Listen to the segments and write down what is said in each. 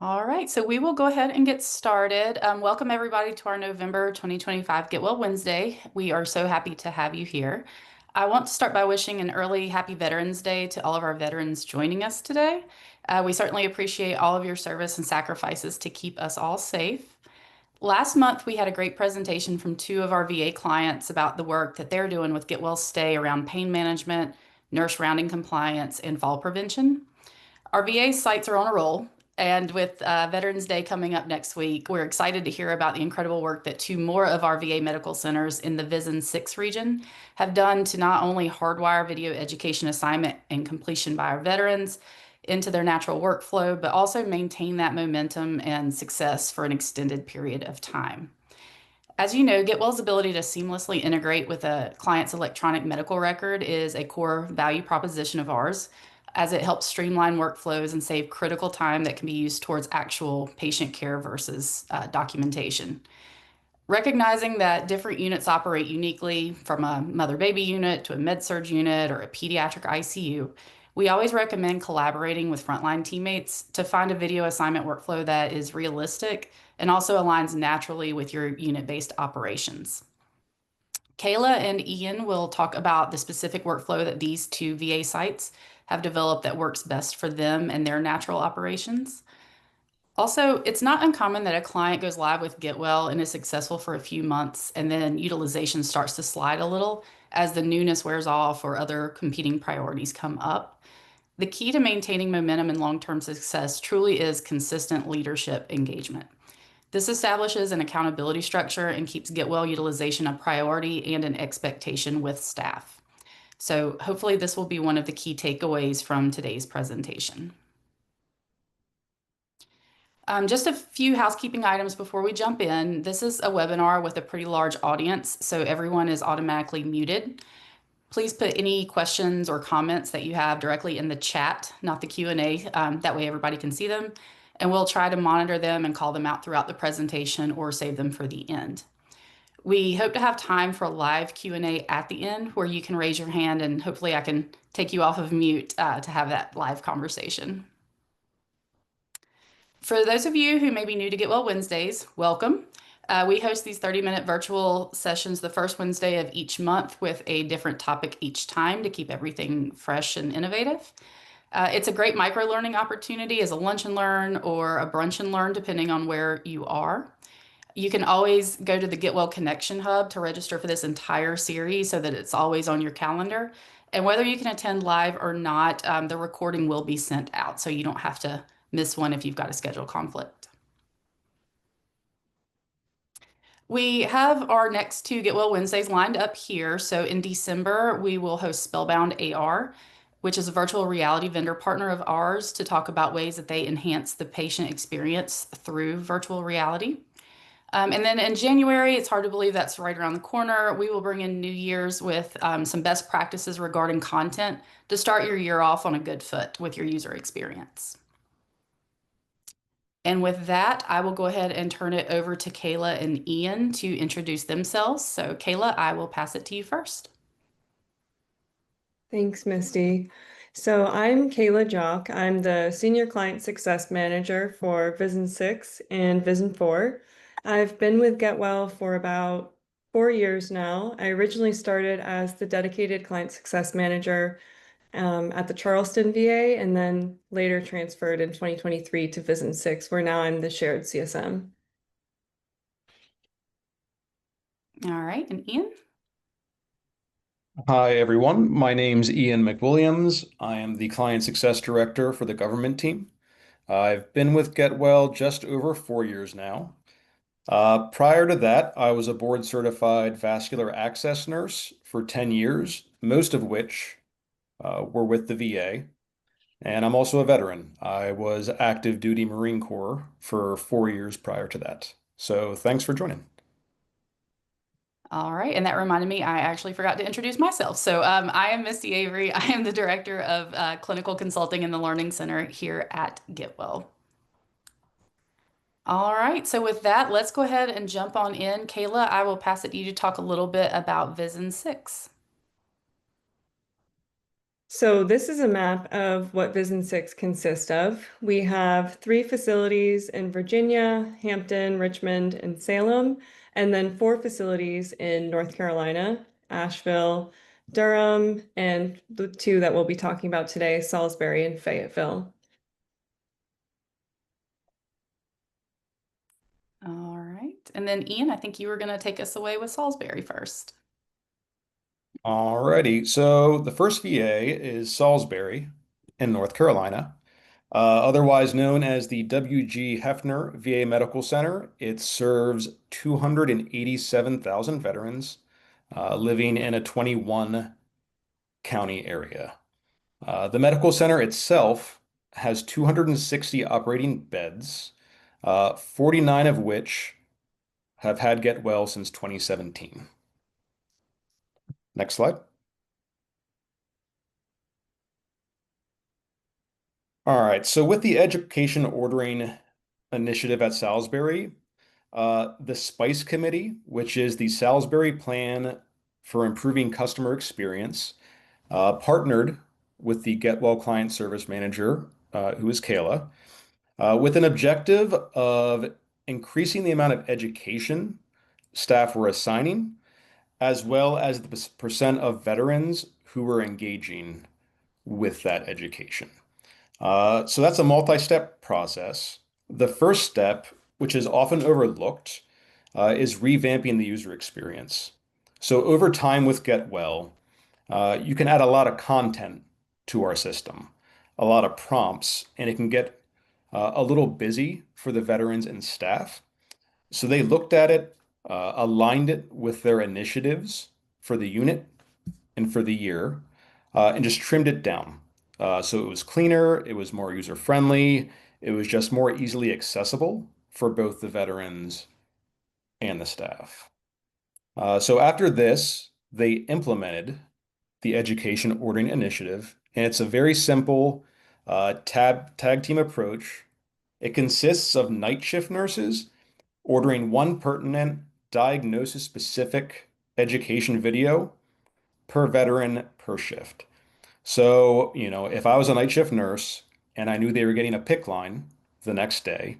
All right, so we will go ahead and get started. Welcome everybody to our November 2025 Get Well Wednesday. We are so happy to have you here. I want to start by wishing an early happy Veterans Day to all of our veterans joining us today. We certainly appreciate all of your service and sacrifices to keep us all safe. Last month, we had a great presentation from two of our VA clients about the work that they're doing with Get Well Stay around pain management, nurse rounding compliance, and fall prevention. Our VA sites are on a roll, and with Veterans Day coming up next week, we're excited to hear about the incredible work that two more of our VA medical centers in the VISN 6 region have done to not only hardwire video education assignment and completion by our veterans into their natural workflow, but also maintain that momentum and success for an extended period of time. As you know, GetWell's ability to seamlessly integrate with a client's electronic medical record is a core value proposition of ours, as it helps streamline workflows and save critical time that can be used towards actual patient care versus documentation. Recognizing that different units operate uniquely, from a mother baby unit to a med surg unit or a pediatric ICU, we always recommend collaborating with frontline teammates to find a video assignment workflow that is realistic and also aligns naturally with your unit based operations. Kayla and Ian will talk about the specific workflow that these two VA sites have developed that works best for them and their natural operations. Also, it's not uncommon that a client goes live with GetWell and is successful for a few months, and then utilization starts to slide a little as the newness wears off or other competing priorities come up. The key to maintaining momentum and long-term success truly is consistent leadership engagement. This establishes an accountability structure and keeps GetWell utilization a priority and an expectation with staff. So hopefully this will be one of the key takeaways from today's presentation. Just a few housekeeping items before we jump in. This is a webinar with a pretty large audience, so everyone is automatically muted. Please put any questions or comments that you have directly in the chat, not the Q&A. That way everybody can see them, and we'll try to monitor them and call them out throughout the presentation or save them for the end. We hope to have time for a live Q&A at the end where you can raise your hand and hopefully I can take you off of mute to have that live conversation. For those of you who may be new to Get Well Wednesdays, welcome. We host these 30-minute virtual sessions the first Wednesday of each month with a different topic each time to keep everything fresh and innovative. It's a great micro-learning opportunity as a lunch and learn or a brunch and learn, depending on where you are. You can always go to the Get Well Connection Hub to register for this entire series so that it's always on your calendar. And whether you can attend live or not, the recording will be sent out, so you don't have to miss one if you've got a schedule conflict. We have our next two Get Well Wednesdays lined up here. So in December, we will host Spellbound AR, which is a virtual reality vendor partner of ours, to talk about ways that they enhance the patient experience through virtual reality. And then in January, it's hard to believe that's right around the corner. We will bring in New Year's with some best practices regarding content to start your year off on a good foot with your user experience. And with that, I will go ahead and turn it over to Kayla and Ian to introduce themselves. So Kayla, I will pass it to you first. Thanks, Misty. So I'm Kayla Jock. I'm the Senior Client Success Manager for VISN 6 and VISN 4. I've been with GetWell for about 4 years now. I originally started as the dedicated Client Success Manager at the Charleston VA, and then later transferred in 2023 to VISN 6, where now I'm the shared CSM. All right, and Ian? Hi, everyone. My name's Ian McWilliams. I am the Client Success Director for the government team. I've been with GetWell just over 4 years now. Prior to that, I was a board-certified vascular access nurse for 10 years, most of which were with the VA. And I'm also a veteran. I was active duty Marine Corps for 4 years prior to that. So thanks for joining. All right, and that reminded me, I actually forgot to introduce myself. So I am Misty Avery. I am the Director of Clinical Consulting in the Learning Center here at GetWell. All right, so with that, let's go ahead and jump on in. Kayla, I will pass it to you to talk a little bit about VISN 6. So this is a map of what Vision 6 consists of. We have 3 facilities in Virginia, Hampton, Richmond, and Salem, and then 4 facilities in North Carolina, Asheville, Durham, and the 2 that we'll be talking about today, Salisbury and Fayetteville. All right. And then Ian, I think you were going to take us away with Salisbury first. Alrighty, so the first VA is Salisbury in North Carolina, otherwise known as the W.G. Hefner VA Medical Center. It serves 287,000 veterans living in a 21 county area. The medical center itself has 260 operating beds, 49 of which have had Get Well since 2017. Next slide. All right, so with the education ordering initiative at Salisbury, the SPICE Committee, which is the Salisbury Plan for Improving Customer Experience, partnered with the Get Well Client Service Manager, who is Kayla, with an objective of increasing the amount of education staff were assigning, as well as the percent of veterans who were engaging with that education. So that's a multi-step process. The first step, which is often overlooked, is revamping the user experience. So over time with Get Well, you can add a lot of content to our system, a lot of prompts, and it can get a little busy for the veterans and staff. So they looked at it, aligned it with their initiatives for the unit and for the year, and just trimmed it down. So it was cleaner, it was more user-friendly, it was just more easily accessible for both the veterans and the staff. So after this, they implemented the Education Ordering Initiative, and it's a very simple tag team approach. It consists of night shift nurses ordering one pertinent diagnosis-specific education video per veteran per shift. So, if I was a night shift nurse and I knew they were getting a PICC line the next day,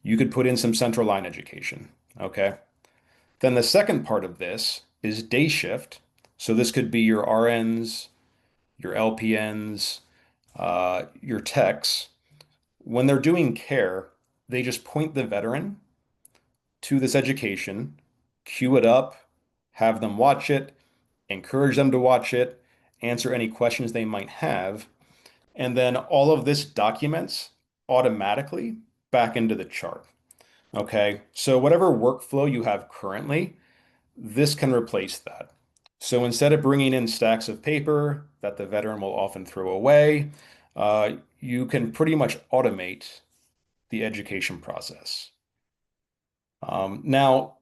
you could put in some central line education. Okay. Then the second part of this is day shift. So this could be your RNs, your LPNs, your techs. When they're doing care, they just point the veteran to this education, queue it up, have them watch it, encourage them to watch it, answer any questions they might have, and then all of this documents automatically back into the chart. Okay, so whatever workflow you have currently, this can replace that. So instead of bringing in stacks of paper that the veteran will often throw away, you can pretty much automate the education process. Now,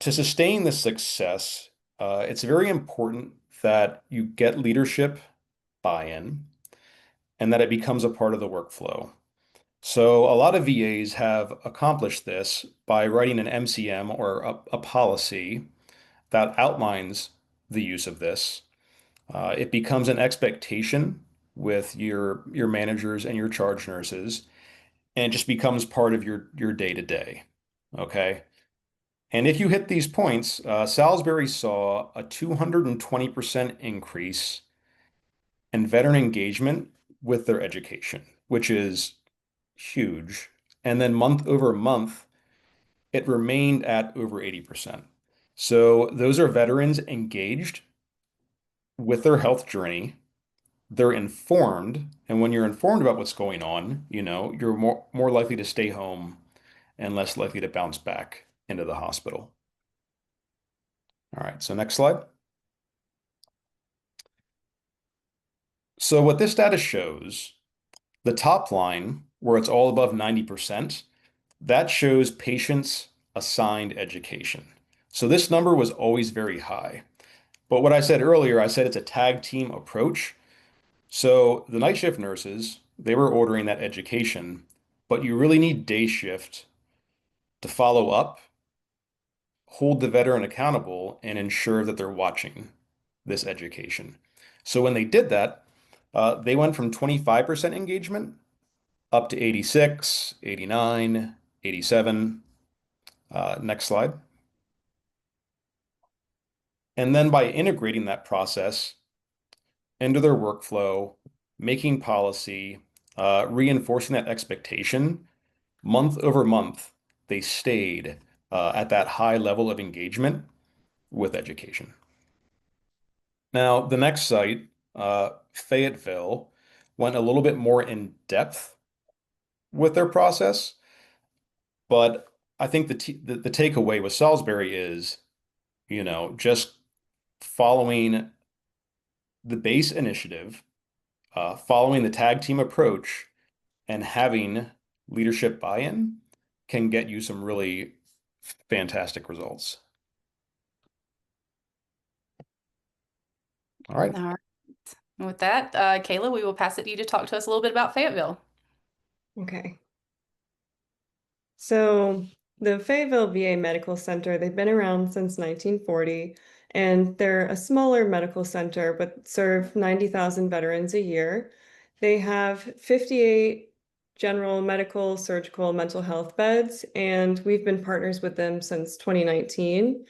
to sustain the success, it's very important that you get leadership buy-in and that it becomes a part of the workflow. So a lot of VAs have accomplished this by writing an MCM or a policy that outlines the use of this. It becomes an expectation with your managers and your charge nurses, and it just becomes part of your day-to-day. Okay. And if you hit these points, Salisbury saw a 220% increase in veteran engagement with their education, which is huge. And then month over month, it remained at over 80%. So those are veterans engaged with their health journey. They're informed. And when you're informed about what's going on, you're more likely to stay home and less likely to bounce back into the hospital. All right, so next slide. So what this data shows, the top line, where it's all above 90%, that shows patients assigned education. So this number was always very high. But what I said earlier, I said it's a tag team approach. So the night shift nurses, they were ordering that education, but you really need day shift to follow up, hold the veteran accountable, and ensure that they're watching this education. So when they did that, they went from 25% engagement up to 86, 89, 87. Next slide. And then by integrating that process into their workflow, making policy, reinforcing that expectation, month over month, they stayed at that high level of engagement with education. Now, the next site, Fayetteville, went a little bit more in depth with their process, but I think the takeaway with Salisbury is, just following the base initiative, following the tag team approach, and having leadership buy-in can get you some really fantastic results. All right. All right. And with that, Kayla, we will pass it to you to talk to us a little bit about Fayetteville. Okay. So the Fayetteville VA Medical Center, they've been around since 1940, and they're a smaller medical center, but serve 90,000 veterans a year. They have 58 general medical, surgical, mental health beds, and we've been partners with them since 2019.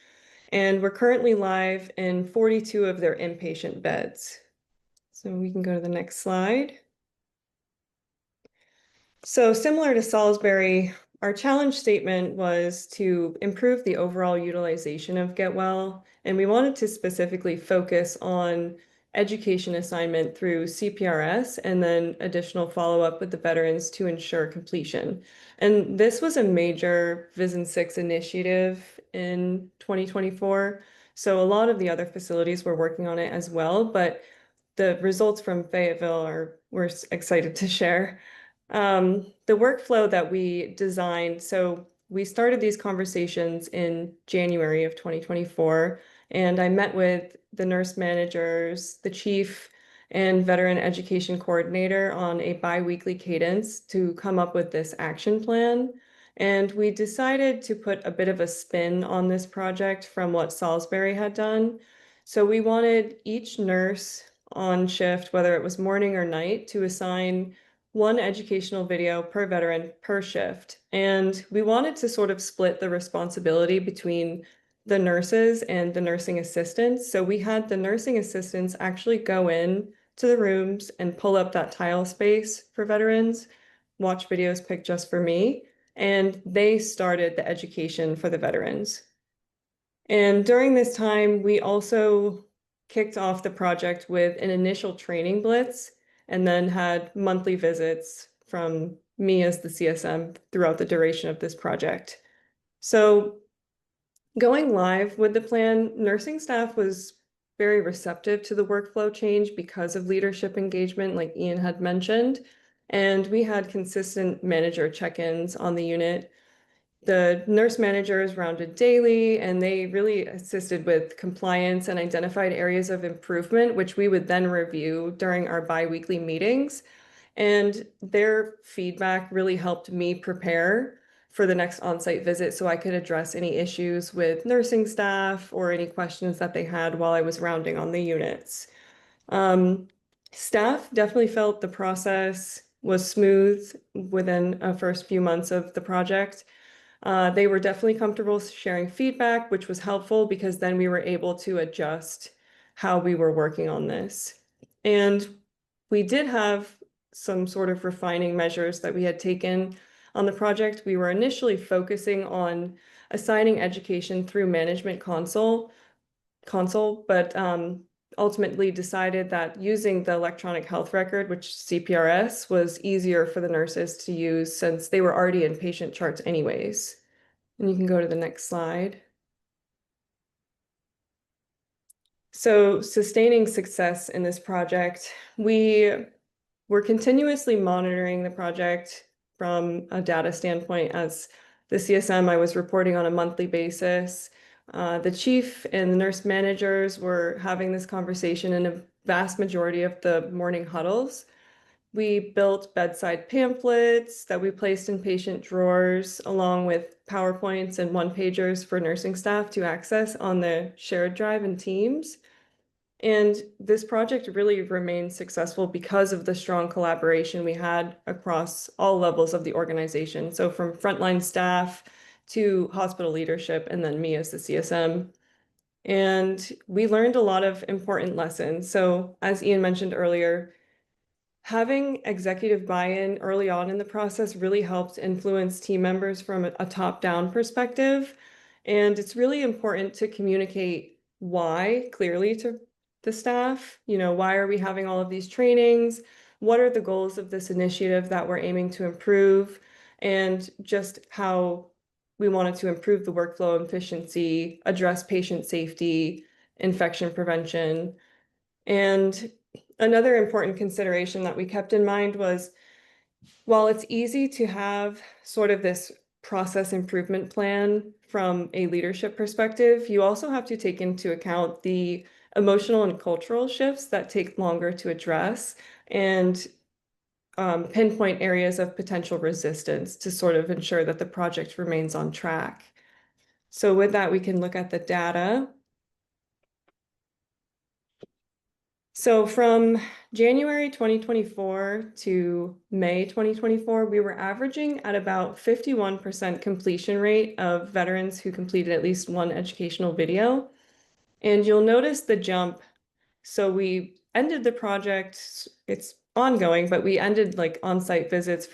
And we're currently live in 42 of their inpatient beds. So we can go to the next slide. So similar to Salisbury, our challenge statement was to improve the overall utilization of Get Well, and we wanted to specifically focus on education assignment through CPRS and then additional follow-up with the veterans to ensure completion. And this was a major VISN 6 initiative in 2024. So a lot of the other facilities were working on it as well, but the results from Fayetteville we're excited to share. The workflow that we designed, so we started these conversations in January of 2024, and I met with the nurse managers, the chief, and veteran education coordinator on a bi-weekly cadence to come up with this action plan. And we decided to put a bit of a spin on this project from what Salisbury had done. So we wanted each nurse on shift, whether it was morning or night, to assign one educational video per veteran per shift. And we wanted to sort of split the responsibility between the nurses and the nursing assistants. So we had the nursing assistants actually go in to the rooms and pull up that tile space for veterans, watch videos picked just for me, and they started the education for the veterans. And during this time, we also kicked off the project with an initial training blitz and then had monthly visits from me as the CSM throughout the duration of this project. So going live with the plan, nursing staff was very receptive to the workflow change because of leadership engagement, like Ian had mentioned. And we had consistent manager check-ins on the unit. The nurse managers rounded daily, and they really assisted with compliance and identified areas of improvement, which we would then review during our bi-weekly meetings. And their feedback really helped me prepare for the next on-site visit so I could address any issues with nursing staff or any questions that they had while I was rounding on the units. Staff definitely felt the process was smooth within the first few months of the project. They were definitely comfortable sharing feedback, which was helpful because then we were able to adjust how we were working on this. And we did have some sort of refining measures that we had taken on the project. We were initially focusing on assigning education through Management Console, but ultimately decided that using the electronic health record, which CPRS, was easier for the nurses to use since they were already in patient charts anyways. And you can go to the next slide. So sustaining success in this project, we were continuously monitoring the project from a data standpoint. As the CSM, I was reporting on a monthly basis. The chief and the nurse managers were having this conversation in a vast majority of the morning huddles. We built bedside pamphlets that we placed in patient drawers, along with PowerPoints and one-pagers for nursing staff to access on the shared drive in Teams. And this project really remained successful because of the strong collaboration we had across all levels of the organization. So from frontline staff to hospital leadership, and then me as the CSM. And we learned a lot of important lessons. So as Ian mentioned earlier, having executive buy-in early on in the process really helped influence team members from a top-down perspective. And it's really important to communicate why clearly to the staff. Why are we having all of these trainings? What are the goals of this initiative that we're aiming to improve? And just how we wanted to improve the workflow efficiency, address patient safety, infection prevention. And another important consideration that we kept in mind was, while it's easy to have sort of this process improvement plan from a leadership perspective, you also have to take into account the emotional and cultural shifts that take longer to address and pinpoint areas of potential resistance to sort of ensure that the project remains on track. So with that, we can look at the data. So from January 2024 to May 2024, we were averaging at about 51% completion rate of veterans who completed at least one educational video. And you'll notice the jump. So we ended the project, it's ongoing, but we ended like on-site visits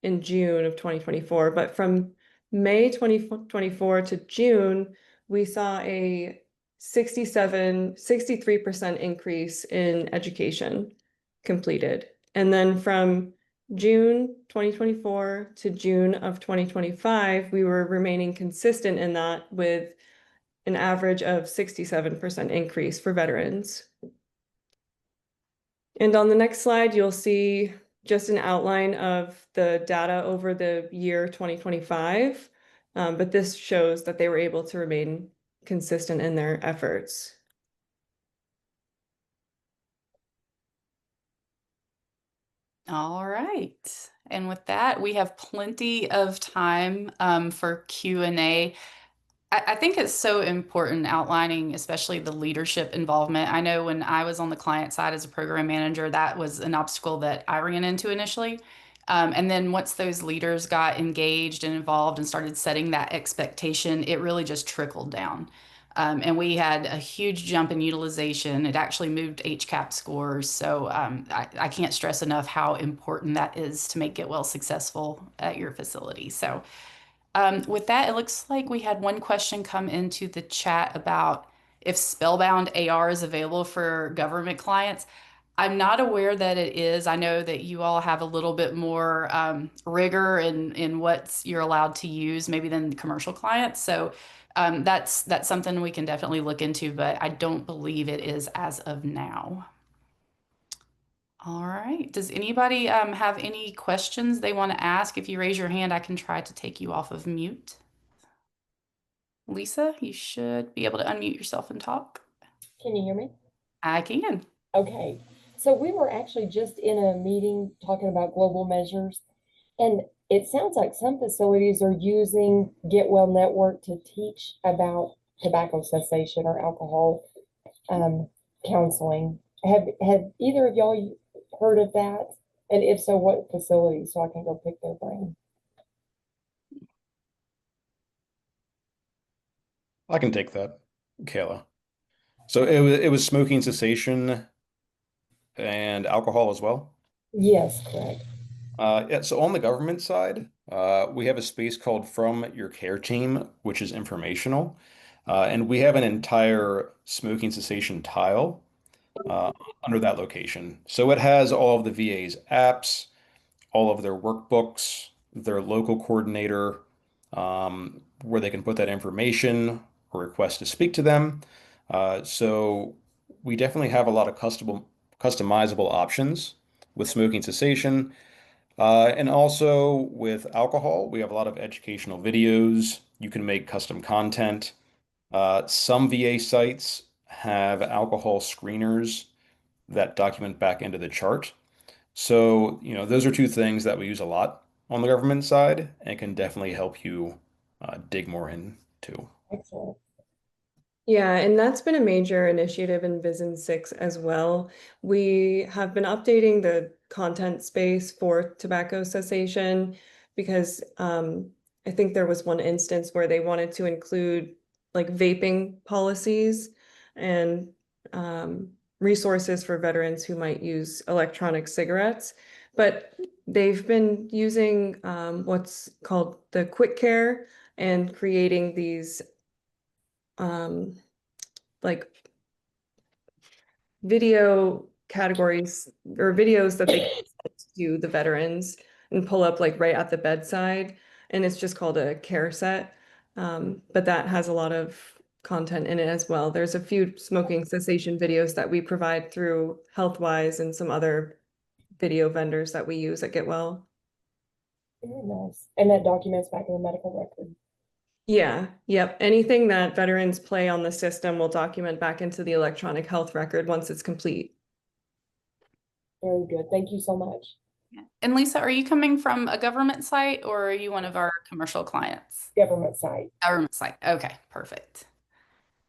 in June of 2024. But from May 2024 to June, we saw a 63% increase in education completed. And then from June 2024 to June of 2025, we were remaining consistent in that with an average of 67% increase for veterans. And on the next slide, you'll see just an outline of the data over the year 2025. But this shows that they were able to remain consistent in their efforts. All right. And with that, we have plenty of time for Q&A. I think it's so important outlining, especially the leadership involvement. I know when I was on the client side as a program manager, that was an obstacle that I ran into initially. And then once those leaders got engaged and involved and started setting that expectation, it really just trickled down. And we had a huge jump in utilization. It actually moved HCAP scores. So I can't stress enough how important that is to make Get Well successful at your facility. So with that, it looks like we had one question come into the chat about if Spellbound AR is available for government clients. I'm not aware that it is. I know that you all have a little bit more rigor in what you're allowed to use, maybe than the commercial clients. So that's something we can definitely look into, but I don't believe it is as of now. All right. Does anybody have any questions they want to ask? If you raise your hand, I can try to take you off of mute. Lisa, you should be able to unmute yourself and talk. Can you hear me? I can. Okay. So we were actually just in a meeting talking about global measures, and it sounds like some facilities are using Get Well Network to teach about tobacco cessation or alcohol counseling. Have either of y'all heard of that? And if so, what facilities? So I can go pick their brain. I can take that, Kayla. So it was smoking cessation and alcohol as well. Yes, correct. Yeah, so on the government side, we have a space called From Your Care Team, which is informational. And we have an entire smoking cessation tile under that location. So it has all of the VA's apps, all of their workbooks, their local coordinator, where they can put that information or request to speak to them. So we definitely have a lot of customizable options with smoking cessation. And also with alcohol, we have a lot of educational videos. You can make custom content. Some VA sites have alcohol screeners that document back into the chart. So, those are two things that we use a lot on the government side and can definitely help you dig more into. Excellent. Yeah, and that's been a major initiative in Vision 6 as well. We have been updating the content space for tobacco cessation because I think there was one instance where they wanted to include like vaping policies and um, resources for veterans who might use electronic cigarettes. But they've been using what's called the Quick Care and creating these um, like video categories or videos that they can send to the veterans and pull up like right at the bedside. And it's just called a care set. But that has a lot of content in it as well. There's a few smoking cessation videos that we provide through HealthWise and some other video vendors that we use at GetWell. Very nice. And that documents back in the medical record. Yeah, yep. Anything that veterans play on the system will document back into the electronic health record once it's complete. Very good. Thank you so much. Yeah. And Lisa, are you coming from a government site or are you one of our commercial clients? Government site. Government site. Okay, perfect.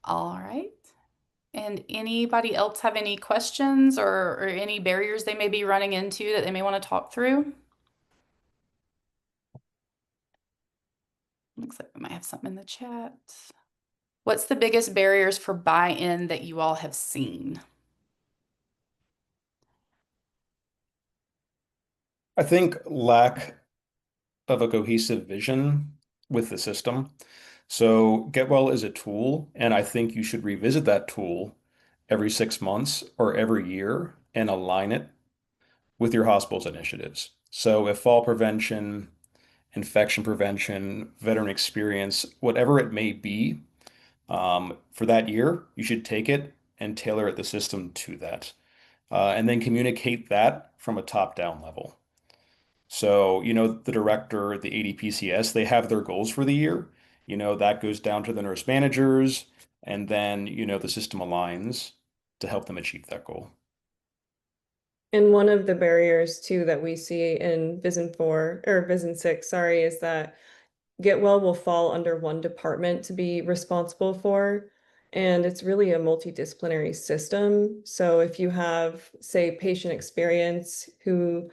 All right. And anybody else have any questions or any barriers they may be running into that they may want to talk through? Looks like we might have something in the chat. What's the biggest barriers for buy-in that you all have seen? I think lack of a cohesive vision with the system. So GetWell is a tool, and I think you should revisit that tool every 6 months or every year and align it with your hospital's initiatives. So if fall prevention, infection prevention, veteran experience, whatever it may be, for that year, you should take it and tailor the system to that, and then communicate that from a top-down level. So, the director, the ADPCS, they have their goals for the year. That goes down to the nurse managers, and then, the system aligns to help them achieve that goal. And one of the barriers too that we see in Vision 4 or Vision 6, sorry, is that GetWell will fall under one department to be responsible for. And it's really a multidisciplinary system. So if you have, say, patient experience who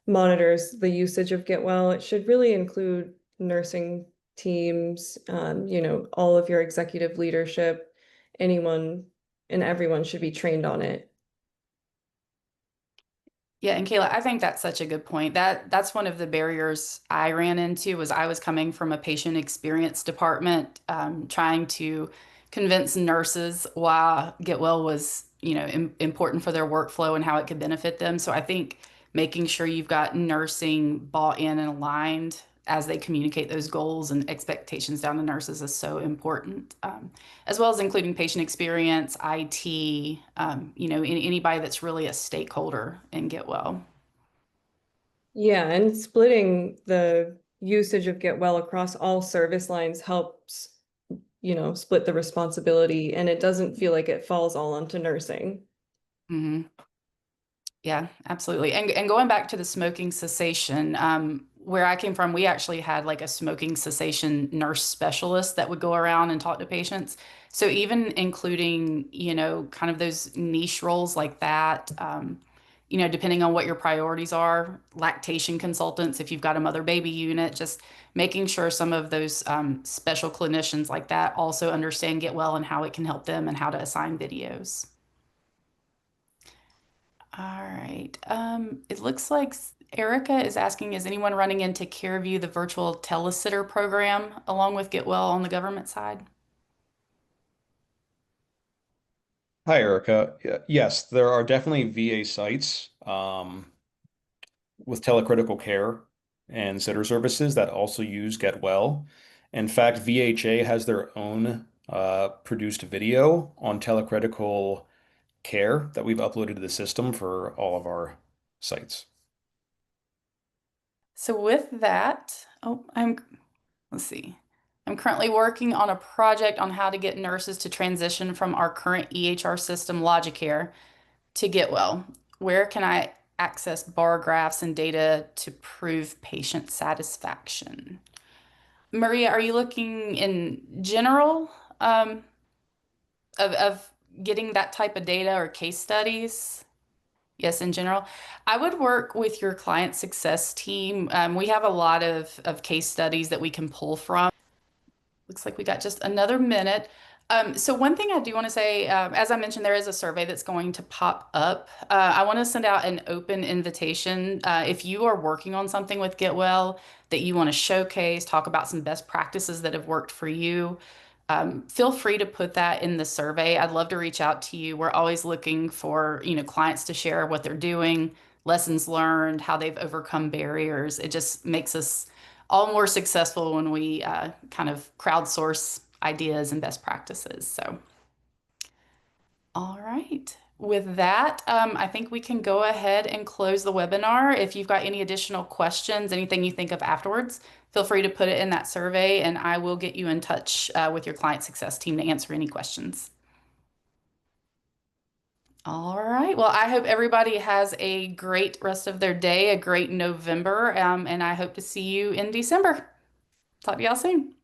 monitors the usage of GetWell, it should really include nursing teams, all of your executive leadership, anyone and everyone should be trained on it. Yeah, and Kayla, I think that's such a good point. That's one of the barriers I ran into was I was coming from a patient experience department, trying to convince nurses why GetWell was, important for their workflow and how it could benefit them. So I think making sure you've got nursing bought in and aligned as they communicate those goals and expectations down to nurses is so important, as well as including patient experience, IT, anybody that's really a stakeholder in GetWell. Yeah, and splitting the usage of GetWell across all service lines helps, split the responsibility and it doesn't feel like it falls all onto nursing. Mm-hmm. Yeah, absolutely. And going back to the smoking cessation, where I came from, we actually had like a smoking cessation nurse specialist that would go around and talk to patients. So even including, kind of those niche roles like that, depending on what your priorities are, lactation consultants, if you've got a mother baby unit, just making sure some of those special clinicians like that also understand GetWell and how it can help them and how to assign videos. All right. It looks like Erica is asking, is anyone running into CareView, the virtual telesitter program, along with GetWell on the government side? Hi, Erica. Yes, there are definitely VA sites with telecritical care and sitter services that also use GetWell. In fact, VHA has their own produced video on telecritical care that we've uploaded to the system for all of our sites. So with that, let's see. I'm currently working on a project on how to get nurses to transition from our current EHR system, Logicare, to GetWell. Where can I access bar graphs and data to prove patient satisfaction? Maria, are you looking in general? of getting that type of data or case studies? Yes, in general. I would work with your client success team. We have a lot of case studies that we can pull from. Looks like we got just another minute. So one thing I do want to say, as I mentioned, there is a survey that's going to pop up. I want to send out an open invitation. If you are working on something with GetWell that you want to showcase, talk about some best practices that have worked for you, feel free to put that in the survey. I'd love to reach out to you. We're always looking for, clients to share what they're doing, lessons learned, how they've overcome barriers. It just makes us all more successful when we kind of crowdsource ideas and best practices. So, all right. With that, I think we can go ahead and close the webinar. If you've got any additional questions, anything you think of afterwards, feel free to put it in that survey and I will get you in touch with your client success team to answer any questions. All right. Well, I hope everybody has a great rest of their day, a great November, and I hope to see you in December. Talk to y'all soon.